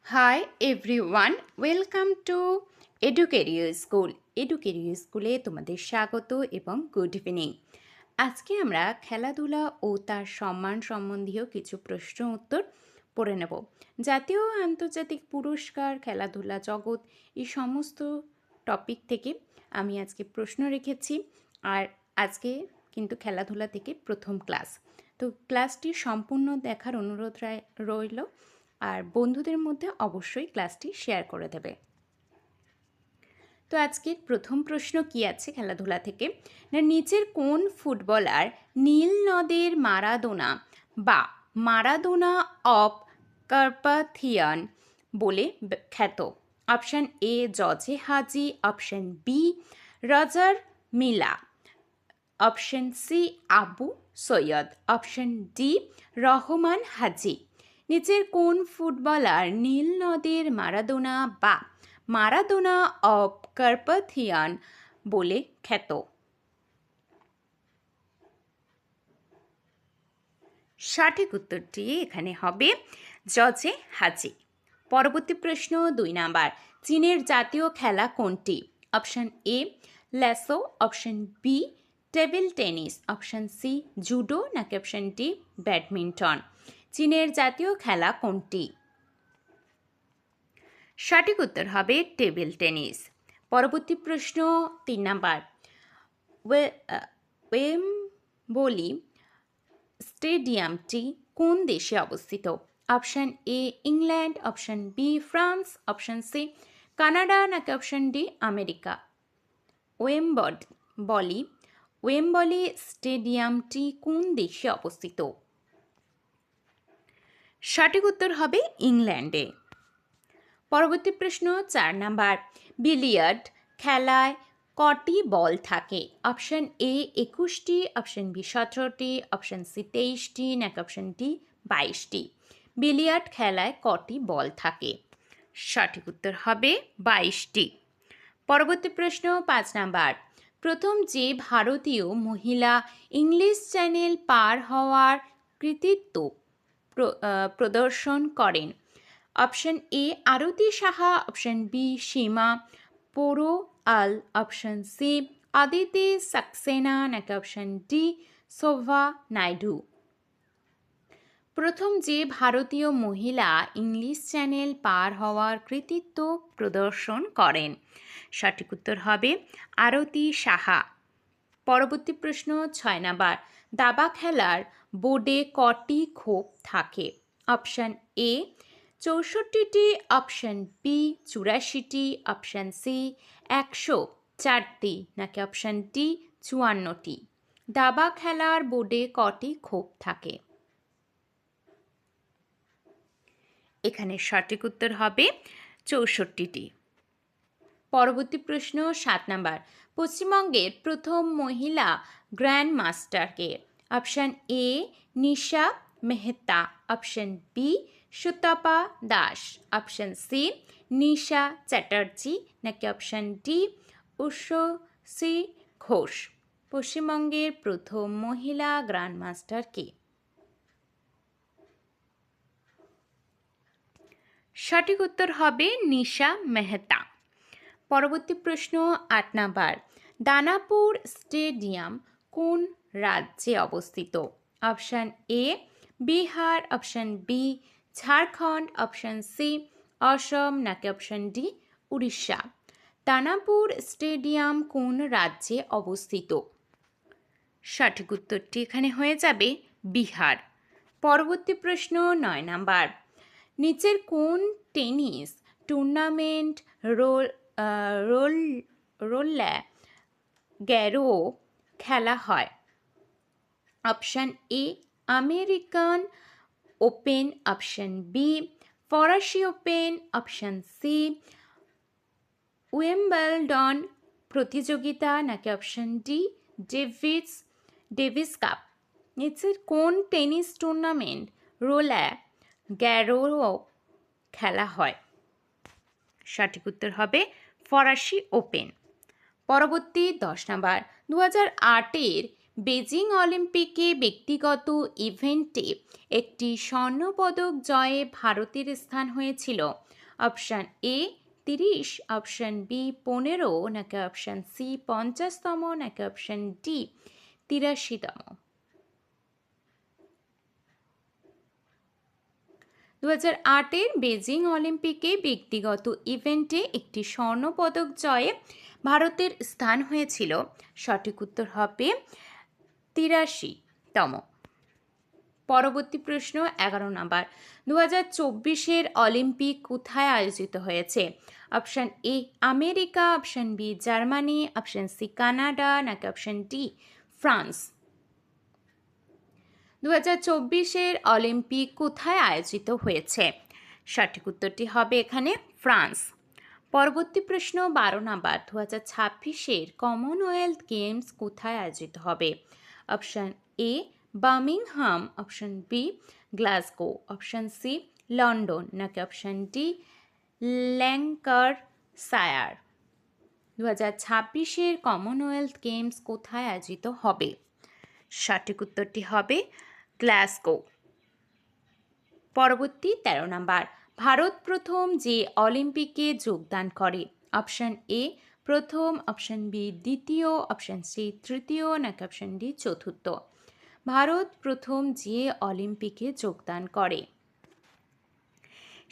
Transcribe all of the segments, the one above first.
Hi everyone, welcome to Educario School. Educario স্কুলে তোমাদের স্বাগত এবং গুড ইভিনিং। আজকে আমরা খেলাধুলা ও তার সম্মান সম্বন্ধীয় কিছু প্রশ্ন উত্তর পড়ে নেব। জাতীয় ও আন্তর্জাতিক পুরস্কার, খেলাধুলা জগৎ এই সমস্ত টপিক থেকে আমি আজকে প্রশ্ন রেখেছি। আর আজকে কিন্তু খেলাধুলা থেকে প্রথম ক্লাস, তো ক্লাসটি সম্পূর্ণ দেখার অনুরোধ রইল। আর বন্ধুদের মধ্যে অবশ্যই ক্লাসটি শেয়ার করে দেবে। তো আজকের প্রথম প্রশ্ন কি আছে খেলাধুলা থেকে, না নিচের কোন ফুটবলার নীল নদের মারাদোনা বা মারাদোনা অফ কার্পাথিয়ান বলে খ্যাত? Option A Gheorghe Hagi, option B Roger Milla, option C Abu Sayed, option D Rahman Haji. নিচের কোন ফুটবলার নীল নদের মারাদোনা বা মারাদোনা অফ কার্পাথিয়ান বলে খ্যাত? সঠিক উত্তরটি এখানে হবে জজে হাজি। পরবর্তী প্রশ্ন 2 নাম্বার, চীনের জাতীয় খেলা কোনটি? Option A lasso, option B table tennis, option C judo, নাকি অপশান ডি ব্যাডমিন্টন। চীনের জাতীয় খেলা কোনটি? সঠিক উত্তর হবে টেবিল টেনিস। পরবর্তী প্রশ্ন 3 নাম্বার, ওয়েম্বলি স্টেডিয়ামটি কোন দেশে অবস্থিত? Option A England, option B France, option C Canada, নাকি অপশান ডি আমেরিকা। ওয়েম্বলি স্টেডিয়ামটি কোন দেশে অবস্থিত? সঠিক উত্তর হবে ইংল্যান্ডে। পরবর্তী প্রশ্ন 4 নাম্বার, বিলিয়ার্ড খেলায় কটি বল থাকে? অপশান এ 21টি, অপশান বি 17টি, অপশান সি 23টি, নাকি অপশান ডি 22টি। বিলিয়ার্ড খেলায় কটি বল থাকে? সঠিক উত্তর হবে 22টি। পরবর্তী প্রশ্ন 5 নাম্বার, প্রথম যে ভারতীয় মহিলা ইংলিশ চ্যানেল পার হওয়ার কৃতিত্ব প্রদর্শন করেন? Option A Arati Saha, option B Seema পোরো আল, অপশান সি আদিতি সাক্সেনা, নাকি অপশান ডি শোভা নাইডু। প্রথম যে ভারতীয় মহিলা ইংলিশ চ্যানেল পার হওয়ার কৃতিত্ব প্রদর্শন করেন? সঠিক উত্তর হবে আরতি সাহা। পরবর্তী প্রশ্ন 6 নাম্বার, দাবা খেলার বোর্ডে কটি খোপ থাকে? অপশান এ 64টি, অপশান বি 84টি, অপশান সি 104টি, নাকি অপশান ডি 54টি। দাবা খেলার বোর্ডে কটি খোপ থাকে? এখানে সঠিক উত্তর হবে 64টি। পরবর্তী প্রশ্ন 7 নাম্বার, পশ্চিমবঙ্গের প্রথম মহিলা গ্র্যান্ড মাস্টারকে? Option A Nisha Mehta, option B Sutapa Das, option C Nisha Chatterjee, নাকি অপশান ডি উষসী ঘোষ। পশ্চিমবঙ্গের প্রথম মহিলা গ্র্যান্ড মাস্টার কে? সঠিক উত্তর হবে নিশা মেহতা। পরবর্তী প্রশ্ন 8 নাম্বার, দানাপুর স্টেডিয়াম কোন রাজ্যে অবস্থিত? Option A Bihar, option B Jharkhand, option C Assam, নাকি option D Orissa. Danapur stadium কোন রাজ্যে অবস্থিত? সঠিক উত্তরটি এখানে হয়ে যাবে বিহার। পরবর্তী প্রশ্ন 9 নাম্বার, নিচের কোন টেনিস টুর্নামেন্ট রোল্যা গ্যারো খেলা হয়? Option A American open, option B ফরাসি ওপেন, অপশান সি উইম্বলডন প্রতিযোগিতা, নাকি অপশান ডি ডেভিস কাপ। নিচের কোন টেনিস টুর্নামেন্ট রোল্যা গ্যারো খেলা হয়? সঠিক উত্তর হবে ফরাসি ওপেন। পরবর্তী 10 নাম্বার, 2008-এর বেজিং অলিম্পিকে ব্যক্তিগত ইভেন্টে একটি স্বর্ণপদক জয়ে ভারতের স্থান হয়েছিল? অপশান এ 30, অপশান বি 15, নাকি অপশান সি 50তম, নাকি অপশান ডি 83তম? 2008-এর বেজিং অলিম্পিকে ব্যক্তিগত ইভেন্টে একটি স্বর্ণপদক জয়ে ভারতের স্থান হয়েছিল। সঠিক উত্তর হবে 83তম। পরবর্তী প্রশ্ন 11 নম্বর। 2024-এর অলিম্পিক কোথায় আয়োজিত হয়েছে? Option A America, option B Germany, option C Canada, নাকি অপশান ডি ফ্রান্স? 2024-এর অলিম্পিক কোথায় আয়োজিত হয়েছে? সঠিক উত্তরটি হবে এখানে ফ্রান্স। পরবর্তী প্রশ্ন 12 নম্বর। 2026-এর কমনওয়েলথ গেমস কোথায় আয়োজিত হবে? Option A Birmingham, option B Glasgow, option C London, নাকি অপশান ডি ল্যাঙ্কাশায়ার? 2026-এর কমনওয়েলথ গেমস কোথায় আয়োজিত হবে? সঠিক উত্তরটি হবে গ্লাসগো। পরবর্তী 13 নম্বর। ভারত প্রথম যে অলিম্পিকে যোগদান করে? অপশান এ প্রথম, অপশান বি দ্বিতীয়, অপশান সি তৃতীয়, নাকি অপশান ডি চতুর্থ? ভারত প্রথম যে অলিম্পিকে যোগদান করে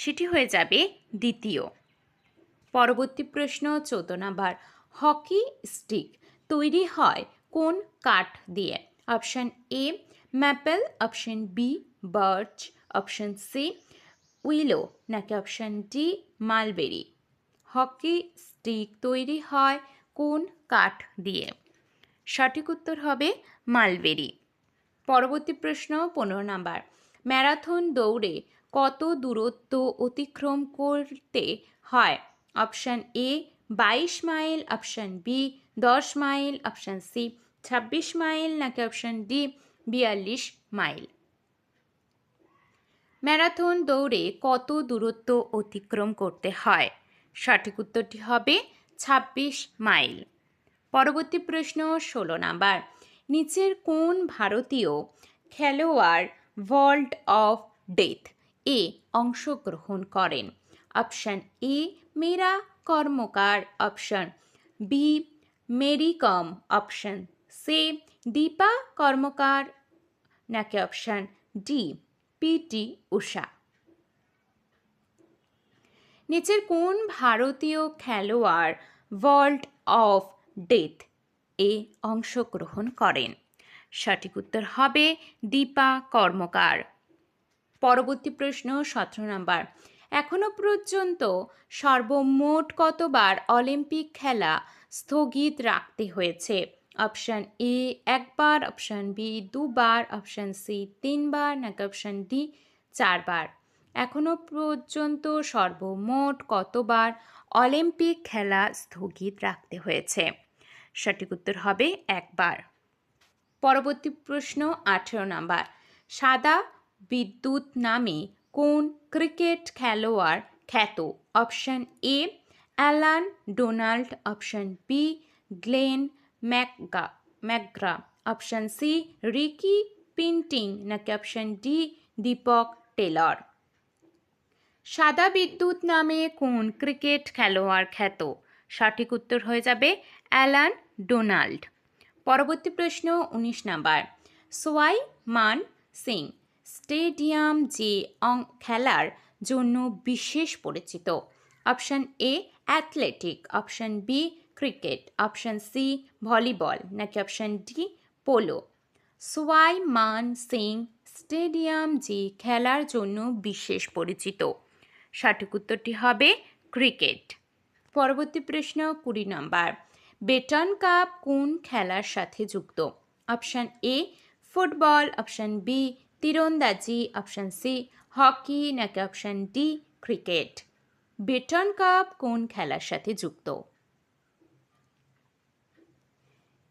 সেটি হয়ে যাবে দ্বিতীয়। পরবর্তী প্রশ্ন 14 নম্বর। হকি স্টিক তৈরি হয় কোন কাঠ দিয়ে? Option A maple, option B birch, option C willow, নাকি option D mulberry? Hockey stick তৈরি হয় কোন কাঠ দিয়ে? সঠিক উত্তর হবে মালবেরি। পরবর্তী প্রশ্ন 15 নম্বর। ম্যারাথন দৌড়ে কত দূরত্ব অতিক্রম করতে হয়? Option A 22 mile, option B 10 mile, option C 26 mile, নাকি অপশান ডি 42 মাইল? ম্যারাথন দৌড়ে কত দূরত্ব অতিক্রম করতে হয়? সঠিক উত্তরটি হবে 26 মাইল। পরবর্তী প্রশ্ন 16 নাম্বার। নিচের কোন ভারতীয় খেলোয়াড় ভল্ট অফ ডেথ এ অংশগ্রহণ করেন? Option A Meera Karmakar, option B Mary Kom, option C Dipa Karmakar, নাকি অপশান ডি পিটি ঊষা? নিচের কোন ভারতীয় খেলোয়াড় ভল্ট অফ ডেথ এ অংশগ্রহণ করেন? সঠিক উত্তর হবে দীপা কর্মকার। পরবর্তী প্রশ্ন 17 নম্বর। এখনো পর্যন্ত সর্বমোট কতবার অলিম্পিক খেলা স্থগিত রাখতে হয়েছে? অপশান এ একবার, অপশান বি দুবার, অপশান সি 3 বার, নাকি অপশান ডি 4 বার? এখনো পর্যন্ত সর্বমোট কতবার অলিম্পিক খেলা স্থগিত রাখতে হয়েছে? সঠিক উত্তর হবে একবার। পরবর্তী প্রশ্ন 18 নম্বর। সাদা বিদ্যুৎ নামে কোন ক্রিকেট খেলোয়াড় খ্যাত? Option A Allan Donald, option B Glenn McGrath, option C Ricky Ponting, নাকি অপশান ডি দীপক টেলর? সাদা বিদ্যুৎ নামে কোন ক্রিকেট খেলোয়াড় খ্যাত? সঠিক উত্তর হয়ে যাবে অ্যালান ডোনাল্ড। পরবর্তী প্রশ্ন 19 নাম্বার। সোয়াই মান সিং স্টেডিয়াম যে খেলার জন্য বিশেষ পরিচিত? Option A athletic, option B cricket, option C volleyball, নাকি option D polo? Sawai Man Singh stadium যে খেলার জন্য বিশেষ পরিচিত? সঠিক উত্তরটি হবে ক্রিকেট। পরবর্তী প্রশ্ন 20 নম্বর। বেটন কাপ কোন খেলার সাথে যুক্ত? Option A football, option B তীরন্দাজি, অপশান সি হকি, নাকি option D cricket? Beighton cup কোন খেলার সাথে যুক্ত?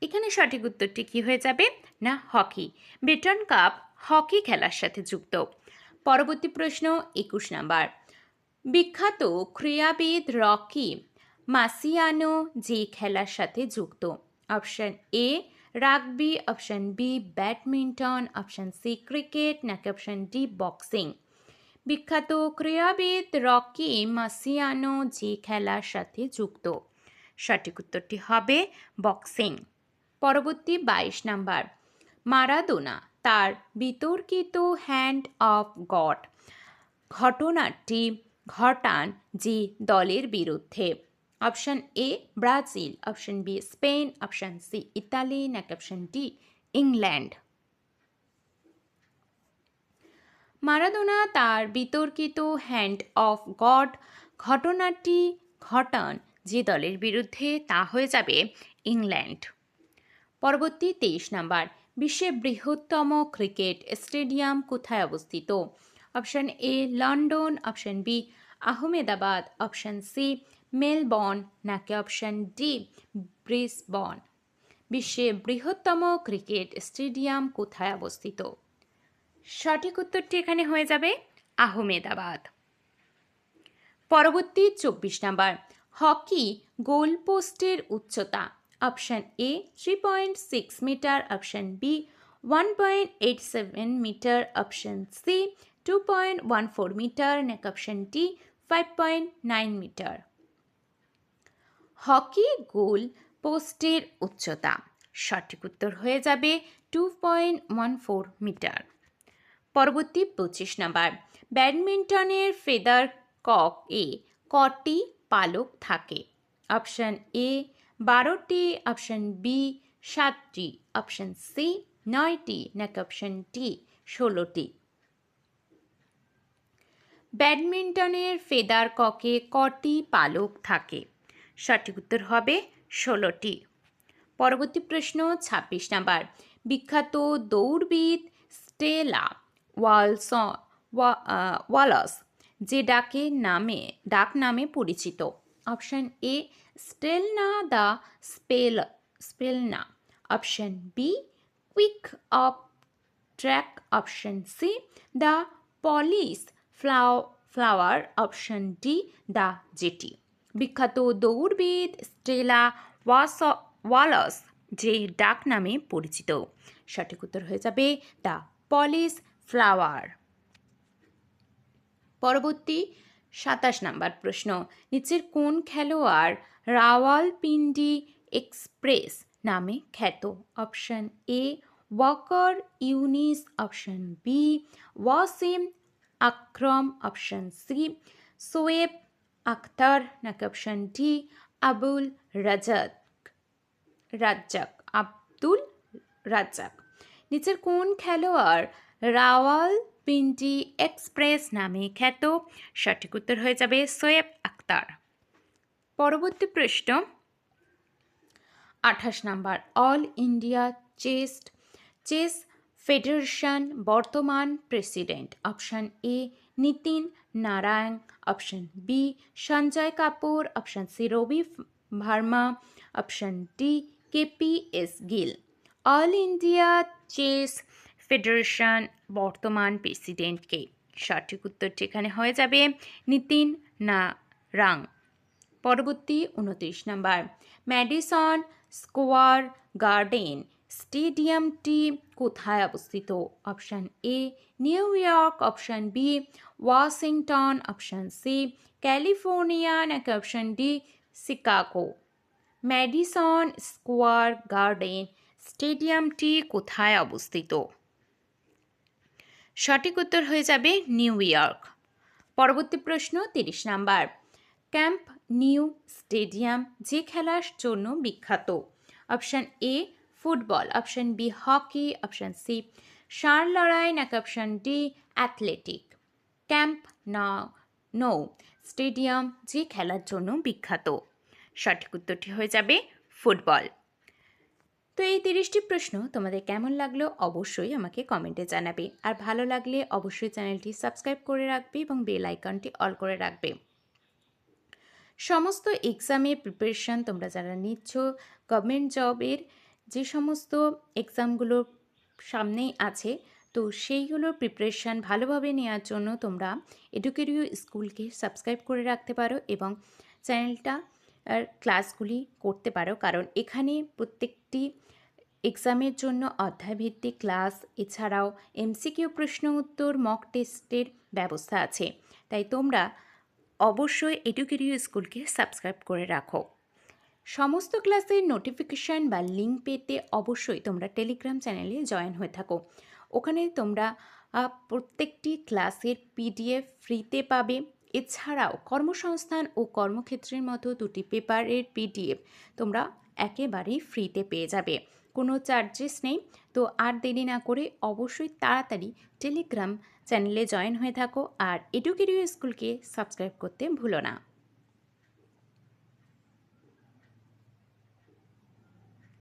এখানে সঠিক উত্তরটি কি হয়ে যাবে না হকি। বেটন কাপ হকি খেলার সাথে যুক্ত। পরবর্তী প্রশ্ন 21 নম্বর। বিখ্যাত ক্রীড়াবিদ রকি মার্সিয়ানো যে খেলার সাথে যুক্ত? Option A rugby, option B badminton, option C cricket, নাকি অপশন ডি বক্সিং। বিখ্যাত ক্রীড়াবিদ রকি মার্সিয়ানো যে খেলার সাথে যুক্ত? সঠিক উত্তরটি হবে বক্সিং। পরবর্তী 22 নাম্বার, মারাদোনা তার বিতর্কিত হ্যান্ড অফ গড ঘটনাটি ঘটান যে দলের বিরুদ্ধে? Option A Brazil, option B Spain, option C Italy, নাকি অপশন ডি ইংল্যান্ড। মারাদোনা তার বিতর্কিত হ্যান্ড অফ গড ঘটনাটি ঘটান যে দলের বিরুদ্ধে? তা হয়ে যাবে ইংল্যান্ড। পরবর্তী 23 নাম্বার, বিশ্বের বৃহত্তম ক্রিকেট স্টেডিয়াম কোথায় অবস্থিত? Option A London, option B Ahmedabad, option C Melbourne, নাকি অপশন ডি ব্রিসবন। বিশ্বের বৃহত্তম ক্রিকেট স্টেডিয়াম কোথায় অবস্থিত? সঠিক উত্তরটি এখানে হয়ে যাবে আহমেদাবাদ। পরবর্তী 24 নাম্বার, হকি গোলপোস্টের উচ্চতা? Option A 3.6 metre, option B 1.87 metre, option C 2.14 metre, নাকি option D 5.9 metre. Hockey goal পোস্টের উচ্চতা সঠিক উত্তর হয়ে যাবে 2.14 মিটার। পরবর্তী 25 নাম্বার, ব্যাডমিন্টনের ফেদার কক এ কটি পালক থাকে? অপশন এ 12টি, অপশন বি 7টি, অপশন সি 9টি, নাকি অপশন ডি 16টি। ব্যাডমিন্টনের ফেদার ককে কটি পালক থাকে? সঠিক উত্তর হবে 16টি। পরবর্তী প্রশ্ন 26 নাম্বার, বিখ্যাত দৌড়বিদ স্টেলা ওয়ালাস যে ডাক নামে পরিচিত? Option A Stella the Fella, option B quick of track, option C the Polish flower, option D the jetty. বিখ্যাত দৌড়বিদ স্টেলা ওয়ালাস যে ডাক নামে পরিচিত? সঠিক উত্তর হয়ে যাবে দ্য পলিশ ফ্লাওয়ার। পরবর্তী 27 নাম্বার প্রশ্ন, নিচের কোন খেলোয়াড় রাওয়ালপিন্ডি এক্সপ্রেস নামে খ্যাত? Option A Waqar Younis, option B Wasim Akram, option C Shoaib Akhtar, নাকি অপশন ডি আবুল রাজ্জাক। নিচের কোন খেলোয়াড় রাওয়ালপিন্ডি এক্সপ্রেস নামে খ্যাত? সঠিক উত্তর হয়ে যাবে শোয়েব আখতার। পরবর্তী প্রশ্ন 28 number, All India Chess Federation বর্তমান president? Option A Nitin Narayan, option B Sanjay Kapoor, option C Ravi Verma, option D KPS Gill. All India Chess Federation বর্তমান প্রেসিডেন্টকে? সঠিক উত্তরটি এখানে হয়ে যাবে নিতিন নারায়ণ। পরবর্তী 29 নাম্বার, ম্যাডিসন স্কোয়ার গার্ডেন স্টেডিয়ামটি কোথায় অবস্থিত? Option A New York, option B Washington, option C California, নাকি option D Chicago. Madison Square Garden স্টেডিয়ামটি কোথায় অবস্থিত? সঠিক উত্তর হয়ে যাবে নিউ ইয়র্ক। পরবর্তী প্রশ্ন 30 নাম্বার, ক্যাম্প নিউ স্টেডিয়াম যে খেলার জন্য বিখ্যাত? Option A football, option B hockey, option C ষাঁড় লড়াই, নাকি option D athletic. Camp Nou stadium যে খেলার জন্য বিখ্যাত? সঠিক উত্তরটি হয়ে যাবে ফুটবল। তো এই 30টি প্রশ্ন তোমাদের কেমন লাগলো অবশ্যই আমাকে কমেন্টে জানাবে, আর ভালো লাগলে অবশ্যই চ্যানেলটি সাবস্ক্রাইব করে রাখবে এবং বেল আইকনটি অল করে রাখবে। সমস্ত এক্সামের প্রিপারেশান তোমরা যারা নিচ্ছ, গভর্নমেন্ট জবের যে সমস্ত এক্সামগুলো সামনেই আছে, তো সেইগুলোর প্রিপারেশান ভালোভাবে নেওয়ার জন্য তোমরা এডুকেরিও স্কুলকে সাবস্ক্রাইব করে রাখতে পারো এবং চ্যানেলটা ক্লাসগুলি করতে পারো, কারণ এখানে প্রত্যেকটি এক্সামের জন্য অধ্যায়ভিত্তিক ক্লাস, এছাড়াও এমসিকিউ প্রশ্ন উত্তর, মক টেস্টের ব্যবস্থা আছে। তাই তোমরা অবশ্যই এডুকেরিও স্কুলকে সাবস্ক্রাইব করে রাখো। সমস্ত ক্লাসের নোটিফিকেশান বা লিঙ্ক পেতে অবশ্যই তোমরা টেলিগ্রাম চ্যানেলে জয়েন হয়ে থাকো। ওখানে তোমরা প্রত্যেকটি ক্লাসের পিডিএফ ফ্রিতে পাবে। এছাড়াও কর্মসংস্থান ও কর্মক্ষেত্রের মতো দুটি পেপারের পিডিএফ তোমরা একেবারেই ফ্রিতে পেয়ে যাবে, কোনো চার্জেস নেই। তো আর দেরি না করে অবশ্যই তাড়াতাড়ি টেলিগ্রাম চ্যানেলে জয়েন হয়ে থাকো আর এডুকেরিও স্কুলকে সাবস্ক্রাইব করতে ভুলো না।